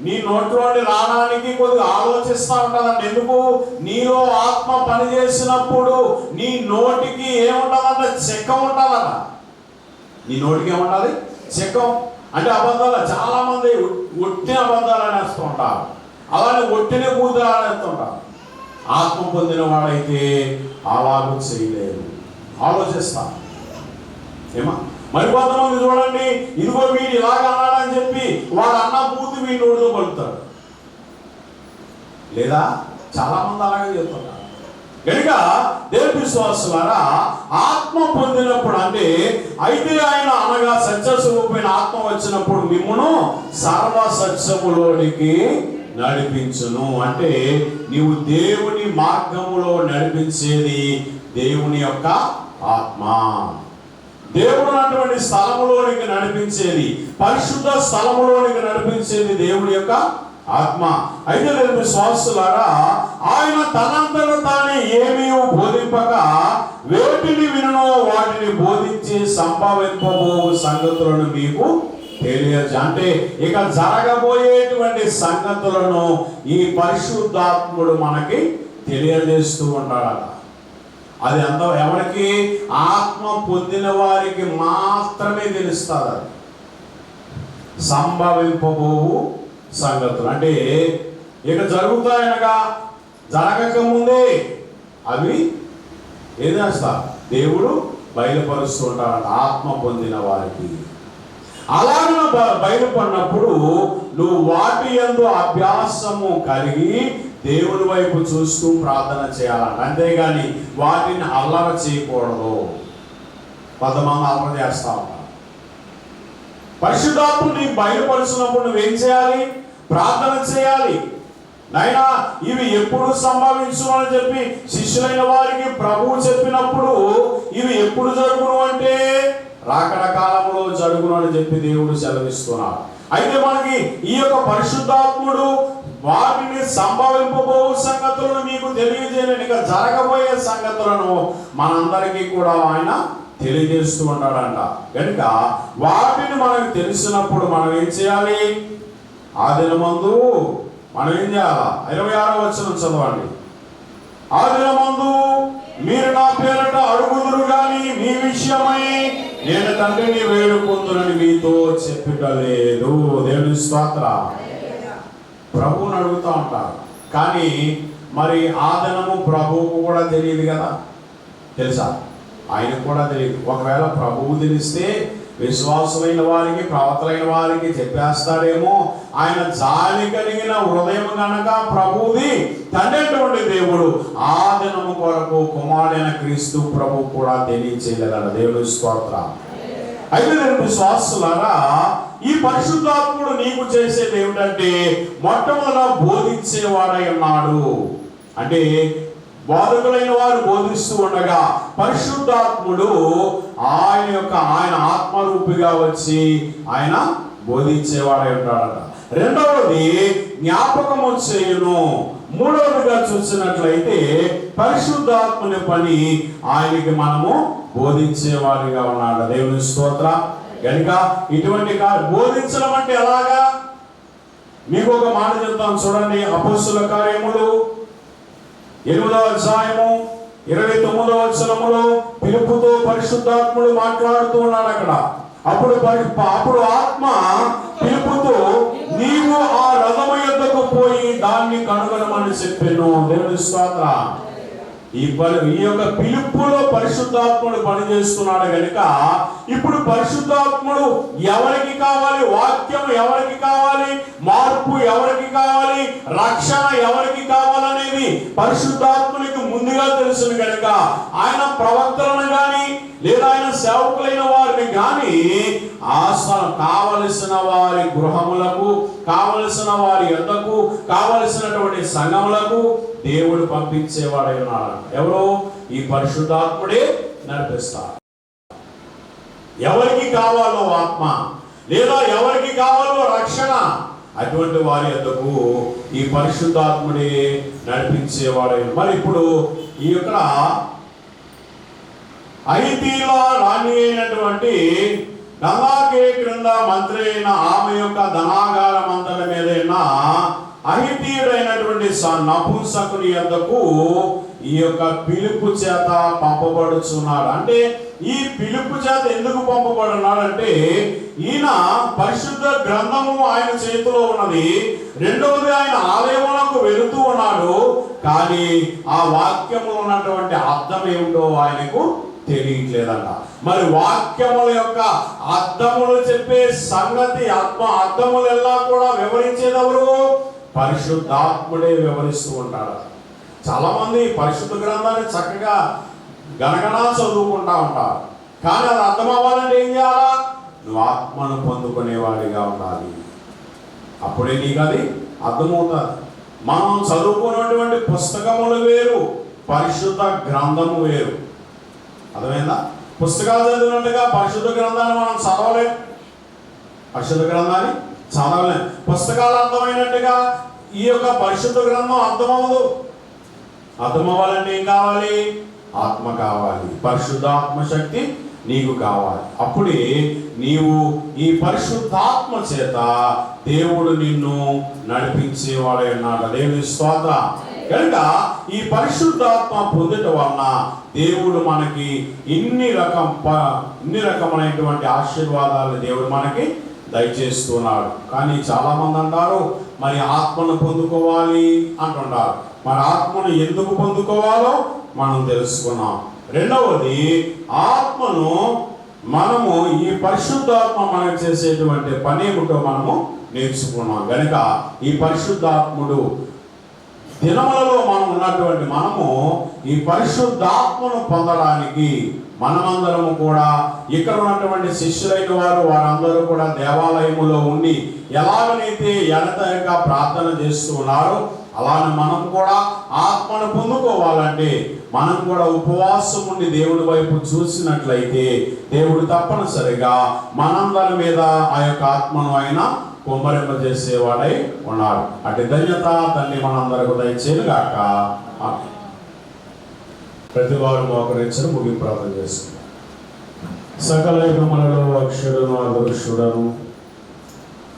Speaker 2: నీ నోట్లోని రావడానికి కొద్దిగా ఆలోచిస్తూ ఉంటుందండి. ఎందుకు? నీలో ఆత్మ పనిచేసినప్పుడు నీ నోటికి ఏముంటుందంటే చెక్కం ఉంటుందట. నీ నోటికి ఏముంటుంది? చెక్కం. అంటే అబద్ధాలు చాలా మంది ఒట్టిన అబద్ధాలు అనేస్తూ ఉంటారు. అలానే ఒట్టిన బూతులు అనేస్తుంటారు. ఆత్మ పొందిన వాడైతే అలాగూ చేయలేదు. ఆలోచిస్తా. మరి కొంతమంది చూడండి, ఇదిగో వీడు ఇలాగ అన్నాడని చెప్పి వాడు అన్న బూతు వీడి నోటితో పలుకుతాడు. లేదా చాలా మంది అలాగే చెప్తుంటారు. కనుక దేవుని విశ్వాసులారా, ఆత్మ పొందినప్పుడు అంటే అయితే ఆయన అనగా సత్య స్వరూపమైన ఆత్మ వచ్చినప్పుడు మిమ్మును సర్వ సత్యములోనికి నడిపించును. అంటే నీవు దేవుని మార్గములో నడిపించేది దేవుని యొక్క ఆత్మ. దేవుడు అటువంటి స్థలములోనికి నడిపించేది, పరిశుద్ధ స్థలములోనికి నడిపించేది దేవుని యొక్క ఆత్మ. అయితే దేవుని విశ్వాసులారా, ఆయన తనంతట తానే ఏమీ బోధింపక వేటిని వినునో వాటిని బోధించి సంభవింపబో సంగతులను మీకు తెలియజేయ. అంటే ఇక జరగబోయేటువంటి సంగతులను ఈ పరిశుద్ధాత్ముడు మనకి తెలియజేస్తూ ఉంటాడట. అది అంత ఎవరికి? ఆత్మ పొందిన వారికి మాత్రమే తెలుస్తుంది. అది సంభవింపబోవు సంగతులు అంటే ఇక జరుగుతాయనగా జరగక ముందే అవి ఏం చేస్తా? దేవుడు బయలుపరుస్తూ ఉంటాడు ఆత్మ పొందిన వారికి. అలాగే బయలుపడినప్పుడు నువ్వు వాటి యందు అభ్యాసము కలిగి దేవుని వైపు చూస్తూ ప్రార్థన చేయాలంట. అంతేగాని వాటిని అల్లర చేయకూడదు. కొంతమంది అల్లర చేస్తా ఉంటారు. పరిశుద్ధాత్మ నీకు బయలుపరుచినప్పుడు నువ్వేం చేయాలి? ప్రార్థన చేయాలి. నైనా ఇవి ఎప్పుడు సంభవించును అని చెప్పి శిష్యులైన వారికి ప్రభువు చెప్పినప్పుడు ఇవి ఎప్పుడు జరుగును అంటే రాకడ కాలంలో జరుగును అని చెప్పి దేవుడు సెలవిస్తున్నాడు. అయితే మనకి ఈ యొక్క పరిశుద్ధాత్ముడు వాటిని సంభవింపబో సంగతులను మీకు తెలియజేయలేని జరగబోయే సంగతులను మనందరికీ కూడా ఆయన తెలియజేస్తూ ఉంటాడంట. కనుక వాటిని మనకు తెలిసినప్పుడు మనం ఏం చేయాలి? ఆ దినమందు మనం ఏం చేయాలా? 26వ వచనం చదవండి. ఆ దినమందు మీరు నా పేరట అడుగుదురు గాని మీ విషయమై నేను తండ్రిని వేడుకుందునని మీతో చెప్పటలేదు. దేవుని స్తోత్రం. ప్రభువుని అడుగుతూ ఉంటారు. కానీ మరి ఆ దినము ప్రభువుకు కూడా తెలియదు కదా, తెలుసా? ఆయనకు కూడా తెలియదు. ఒకవేళ ప్రభువు తెలిస్తే విశ్వాసులైన వారికి, ప్రవక్తలైన వారికి చెప్పేస్తాడేమో. ఆయన జాలి కలిగిన హృదయం కనుక ప్రభువుది తండ్రి దేవుడు ఆ దినము కొరకు కుమారుడైన క్రీస్తు ప్రభు కూడా తెలియచేయలేదన్న. దేవుని స్తోత్రం. అయితే నేను విశ్వాసులారా, ఈ పరిశుద్ధాత్ముడు నీకు చేసేది ఏమిటంటే మొట్టమొదట బోధించేవాడై ఉన్నాడు. అంటే బోధకులైన వారు బోధిస్తూ ఉండగా పరిశుద్ధాత్ముడు ఆయన ఆత్మరూపిగా వచ్చి ఆయన బోధించేవాడై ఉంటాడట. రెండవది జ్ఞాపకము చేయును. మూడవదిగా చూసినట్లయితే పరిశుద్ధాత్ముని పని ఆయనకి మనము బోధించేవాడిగా ఉన్నాడు. దేవుని స్తోత్రం. కనుక ఇటువంటి బోధించడం అంటే ఎలాగా? మీకు ఒక మాట చెప్తాను చూడండి. అపొస్తలుల కార్యములు 8వ అధ్యాయము 29వ వచనములో పిలుపుతో పరిశుద్ధాత్ముడు మాట్లాడుతూ ఉన్నాడు అక్కడ. అప్పుడు ఆత్మ పిలుపుతో నీవు ఆ రథము యొద్దకు పోయి దాన్ని కనుగొనమని చెప్పెను. దేవుని స్తోత్రం. ఈ యొక్క పిలుపులో పరిశుద్ధాత్ముడు పనిచేస్తున్నాడు కనుక ఇప్పుడు పరిశుద్ధాత్ముడు ఎవరికి కావాలి? వాక్యం ఎవరికి కావాలి? మార్పు ఎవరికి కావాలి? రక్షణ ఎవరికి కావాలనేది పరిశుద్ధాత్మునికి ముందుగా తెలుసును కనుక ఆయన ప్రవక్తలను గాని లేదా ఆయన సేవకులైన వారిని గాని కావలసిన వారి గృహములకు, కావలసిన వారి యొద్దకు, కావలసినటువంటి సంఘములకు దేవుడు పంపించేవాడై ఉన్నాడు. ఎవరో ఈ పరిశుద్ధాత్ముడే నడిపిస్తారు. ఎవరికి కావాలో ఆత్మ లేదా ఎవరికి కావాలో రక్షణ, అటువంటి వారి యొద్దకు ఈ పరిశుద్ధాత్ముడే నడిపించేవాడై. మరి ఇప్పుడు ఈ యొక్క ఐతీలా రాణి అయినటువంటి గంగాకే క్రింద మంత్రి అయిన ఆమె యొక్క ధనాగార మంతల మీదైన అహితీయుడైనటువంటి నపుంసకుని యొద్దకు ఈ యొక్క పిలుపు చేత పంపబడుచున్నాడు. అంటే ఈ పిలుపు చేత ఎందుకు పంపబడున్నాడంటే ఈయన పరిశుద్ధ గ్రంథము ఆయన చేతిలో ఉన్నది. రెండవది ఆయన ఆలయములకు వెళుతూ ఉన్నాడు. కానీ ఆ వాక్యములో ఉన్నటువంటి అర్థం ఏమిటో ఆయనకు తెలియట్లేదంట. మరి వాక్యముల యొక్క అర్థములు చెప్పే సంగతి, అర్థములు ఎలా కూడా వివరించేదెవరు? పరిశుద్ధాత్ముడే వివరిస్తూ ఉంటాడు. చాలా మంది పరిశుద్ధ గ్రంథాన్ని చక్కగా గణగణా చదువుకుంటా ఉంటారు. కానీ అది అర్థం అవ్వాలంటే ఏం చేయాలా? నువ్వు ఆత్మను పొందుకునేవాడిగా ఉండాలి. అప్పుడే నీకు అది అర్థమవుతుంది. మనం చదువుకున్నటువంటి పుస్తకములు వేరు, పరిశుద్ధ గ్రంథము వేరు. అర్థమైందా? పుస్తకాలు చదివినట్టుగా పరిశుద్ధ గ్రంథాన్ని మనం చదవలేం. పరిశుద్ధ గ్రంథాన్ని చదవలేం. పుస్తకాలు అర్థమైనట్టుగా ఈ యొక్క పరిశుద్ధ గ్రంథం అర్థమవ్వదు. అర్థమవ్వాలంటే ఏం కావాలి? ఆత్మ కావాలి. పరిశుద్ధ ఆత్మశక్తి నీకు కావాలి. అప్పుడే నీవు ఈ పరిశుద్ధాత్మ చేత దేవుడు నిన్ను నడిపించేవాడే అన్నాడు. దేవుని స్తోత్రం. కనుక ఈ పరిశుద్ధాత్మ పొందటం వలన దేవుడు మనకి ఇన్ని రకమైనటువంటి ఆశీర్వాదాలు దేవుడు మనకి దయచేస్తున్నాడు. కానీ చాలా మంది అంటారు మరి ఆత్మను పొందుకోవాలి అంటుంటారు. మరి ఆత్మను ఎందుకు పొందుకోవాలో మనం తెలుసుకున్నాం. రెండవది, ఆత్మను మనము ఈ పరిశుద్ధాత్మ మనకు చేసేటువంటి పని ఏమిటో మనము నేర్చుకున్నాం. కనుక ఈ పరిశుద్ధాత్ముడు దినములలో మనం ఉన్నటువంటి మనము ఈ పరిశుద్ధాత్మను పొందడానికి మనమందరము కూడా ఇక్కడ ఉన్నటువంటి శిష్యులైన వారందరూ కూడా దేవాలయములో ఉండి ఎలాగనైతే ఎడతెగక ప్రార్థన చేస్తూ ఉన్నారో అలానే మనం కూడా ఆత్మను పొందుకోవాలంటే మనం కూడా ఉపవాసం ఉండి దేవుడి వైపు చూసినట్లయితే దేవుడు తప్పనిసరిగా మనందరి మీద ఆ యొక్క ఆత్మను ఆయన కుమ్మరింపజేసేవాడై ఉన్నాడు. అటు ధన్యత తండ్రి మనందరకు దయచేయను గాక. ప్రతి వారు మోకరించను ముగింపు ప్రార్థన చేస్తున్నారు. సకల యుగములలో అక్షరును అదృశ్యుడను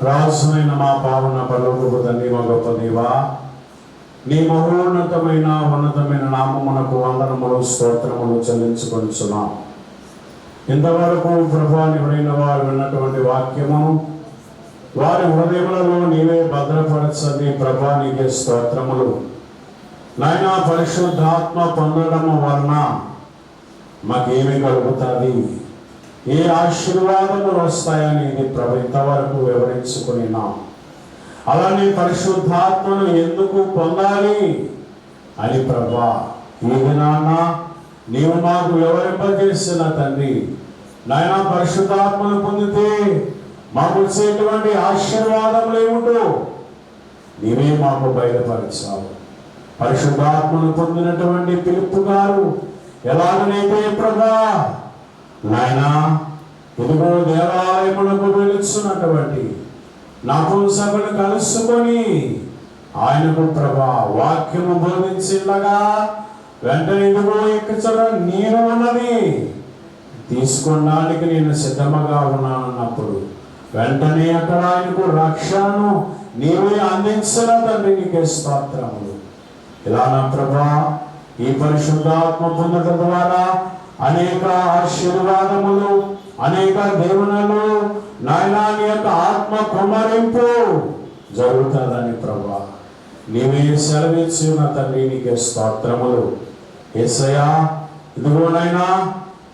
Speaker 2: రాజునైన మా పావన పరలోకపు తండ్రి మా గొప్ప దేవా, నీ మహోన్నతమైన ఉన్నతమైన నామమునకు వందనములు స్తోత్రములు చెల్లించుకొనుచున్నాం. ఇంతవరకు ప్రభువా ఎవరైన వారు విన్నటువంటి వాక్యమును వారి హృదయములలో నీవే భద్రపరచని ప్రభా నీకే స్తోత్రములు. నాయనా పరిశుద్ధాత్మ పొందడము వలన మాకేమి కలుగుతుంది, ఏ ఆశీర్వాదములు వస్తాయని ఇది ప్రభు ఇంతవరకు వివరించుకున్నాం. అలానే పరిశుద్ధాత్మను ఎందుకు పొందాలి అని ప్రభా ఈ దినాన నీవు మాకు వివరింపజేసిన తండ్రి, నాయనా పరిశుద్ధాత్మను పొందితే మాకు వచ్చేటువంటి ఆశీర్వాదములు ఏమిటో నీవే మాకు బయలుపరిచావు. పరిశుద్ధాత్మను పొందినటువంటి పిలుపు గారు ఎలాగనైతే ప్రభా నాయనా ఇదిగో దేవాలయమునకు వెలుచున్నటువంటి నపుంసకులు కలుసుకొని ఆయనకు ప్రభా వాక్యము బోధించిల్లగా వెంటనే ఇదిగో ఇక్కడ నీరు ఉన్నది తీసుకోవడానికి నేను సిద్ధముగా ఉన్నానన్నప్పుడు వెంటనే అక్కడ ఆయనకు రక్షణను నీవే అందించిన తండ్రి నీకే స్తోత్రములు. ఇలా నా ప్రభా ఈ పరిశుద్ధాత్మ పొందడం ద్వారా అనేక ఆశీర్వాదములు, అనేక దీవెనలు నాయనా నీ యొక్క ఆత్మ కుమ్మరింపు జరుగుతుందని ప్రభా నీవే సెలవిచ్చిన తండ్రి నీకే స్తోత్రములు. యేసయ్యా ఇదిగోనైనా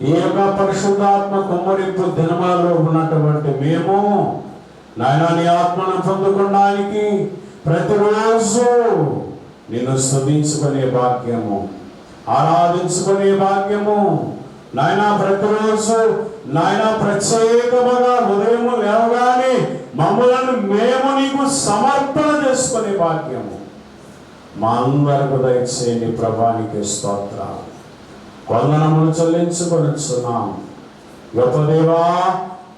Speaker 2: ఈ యొక్క పరిశుద్ధాత్మ కుమ్మరింపు దినములలో ఉన్నటువంటి మేము నాయనా నీ ఆత్మను పొందుకోవడానికి ప్రతిరోజు నిన్ను స్తుతించుకునే భాగ్యము, ఆరాధించుకునే భాగ్యము నాయనా ప్రతిరోజు నాయనా ప్రత్యేకముగా ఉదయం లేవగానే మమ్మలను మేము నీకు సమర్పణ చేసుకునే భాగ్యము మా అందరకు దయచేయండి ప్రభానికి స్తోత్రాలు వందనములు చెల్లించుకొనిచున్నాం. గొప్ప దేవా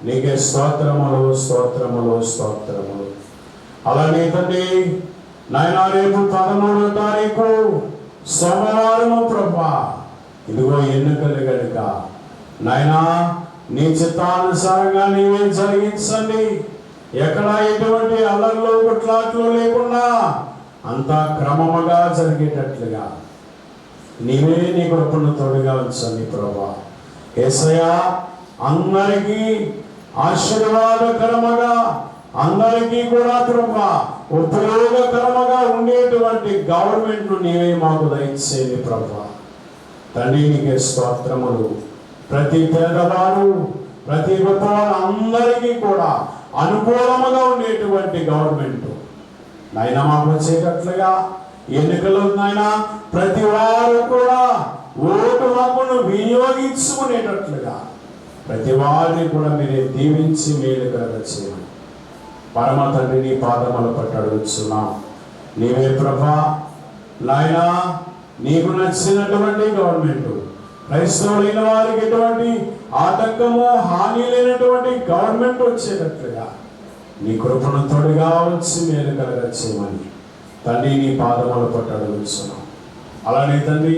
Speaker 2: నీకే స్తోత్రములు స్తోత్రములు స్తోత్రములు. అలానే తండ్రి నాయనా రేపు 13వ తారీఖు సోమవారము ప్రభా ఇదిగో ఎన్నికలు గనుక నాయనా నీ చిత్తానుసారంగా నీవే జరిగించండి. ఎక్కడ ఎటువంటి అల్లర్లు గుట్లాట్లు లేకుండా అంతా క్రమముగా జరిగేటట్లుగా నీవే నీ కృపను తోడుగా ఉంచండి ప్రభా. యేసయ్యా అందరికీ ఆశీర్వాదకరముగా, అందరికీ కూడా ప్రభా ఉపయోగకరముగా ఉండేటువంటి గవర్నమెంట్ ను నీవే మాకు దయచేయండి ప్రభా. తండ్రి నీకే స్తోత్రములు. ప్రతి పేదవారు ప్రతి గొప్పవారు అందరికీ కూడా అనుకూలముగా ఉండేటువంటి గవర్నమెంట్ నాయన మాకు వచ్చేటట్లుగా ఎన్నికలు నాయనా ప్రతి వారు కూడా ఓటు హక్కును వినియోగించుకునేటట్లుగా ప్రతి వారిని కూడా మీరే దీవించి మేలు కలగచేయండి. పరమ తండ్రి నీ పాదముల పట్టు అడుగుతున్నాం. నీవే ప్రభా నాయనా నీకు నచ్చినటువంటి గవర్నమెంట్, క్రైస్తవులైన వారికి ఎటువంటి ఆటంకము హాని లేనటువంటి గవర్నమెంట్ వచ్చేటట్లుగా నీ కృపను తోడుగా వచ్చి మేలు కలగచేయమని తండ్రి నీ పాదముల పట్టు అడుగుతున్నాం. అలానే తండ్రి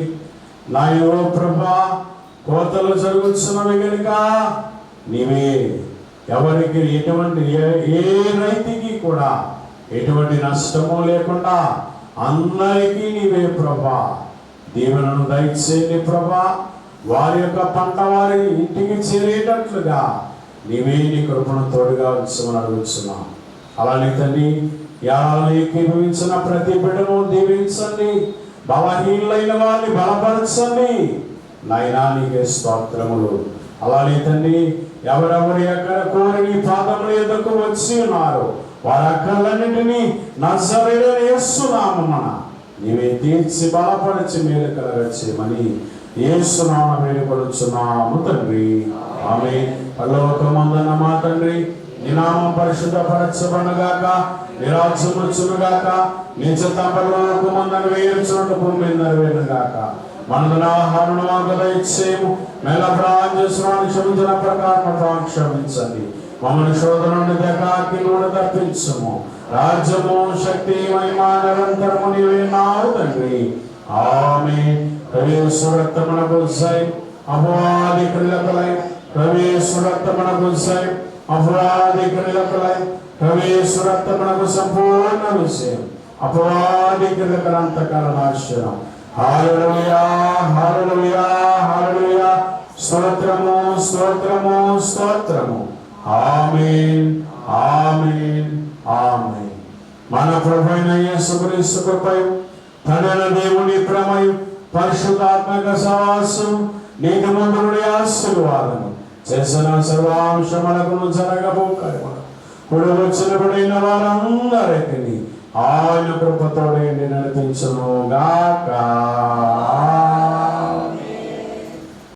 Speaker 2: నాయనో ప్రభా కోతలు జరుగుతున్నవి కనుక నీవే ఎవరికి ఎటువంటి ఏ రైతుకి కూడా ఎటువంటి నష్టము లేకుండా అందరికీ నీవే ప్రభా దీవెనను దయచేయండి ప్రభా. వారి యొక్క పంట వారి ఇంటికి చేరేటట్లుగా నీవే నీ కృపను తోడుగా ఉంచమని అడుగుతున్నాం. అలానే తండ్రి యాలను ఏకీభవించిన ప్రతి బిడ్డను దీవించండి, బలహీనులైన వారిని బలపరచండి నాయనా నీకే స్తోత్రములు. అలానే తండ్రి ఎవరెవరు ఎక్కడ కోరి నీ పాదముల ఎదుకు వచ్చి ఉన్నారు వారి అక్కర్లన్నింటినీ నజరేయుడైన యేసు నామమున నీవే తీర్చి బలపరిచి మేలు కలగచ్చేయమని యేసు నామమున వేడుకొనుచున్నాము తండ్రి. ఆమేన్. పరలోకమందున్న మా తండ్రి, నీ నామం పరిశుద్ధపరచబడుగాక, నీ రాజ్యం వచ్చునుగాక, నీ చిత్త పరలోకమందున నెరవేరుచున్నట్టు భూమి మీద నెరవేరునుగాక. మనదున ఆహారమును మాకు దయచేయము, మేల అపరాధం చేసిన క్షమించిన ప్రకారం క్షమించండి. మమ్మల్ని శోధన నుండి దకాకి నుండి తప్పించుము. రాజ్యము శక్తి మహిమ నిరంతరము నీవే నావు తండ్రి. ఆమేన్. ప్రవేశరక్తమునకు జై, అపవాది క్రియలకలై ప్రవేశరక్తమునకు జై, అపవాది క్రియలకలై ప్రవేశరక్తమునకు సంపూర్ణ విజయం, అపవాది క్రియలకలంతకాల నాశనం. హల్లెలూయా, హల్లెలూయా, హల్లెలూయా. స్తోత్రము, స్తోత్రము, స్తోత్రము. ఆమేన్, ఆమేన్, ఆమేన్. మన ప్రభువైన యేసుక్రీస్తు కృపయు, తండ్రైన దేవుని ప్రేమయు, పరిశుద్ధాత్మక సహవాసం, నీతిమంతుడి ఆశీర్వాదము చేసిన సర్వాంశములకు జరగబోకము ఇప్పుడు వచ్చినప్పుడైన వారందరికీ ఆయన కృపతోడే నడిపించును గాక.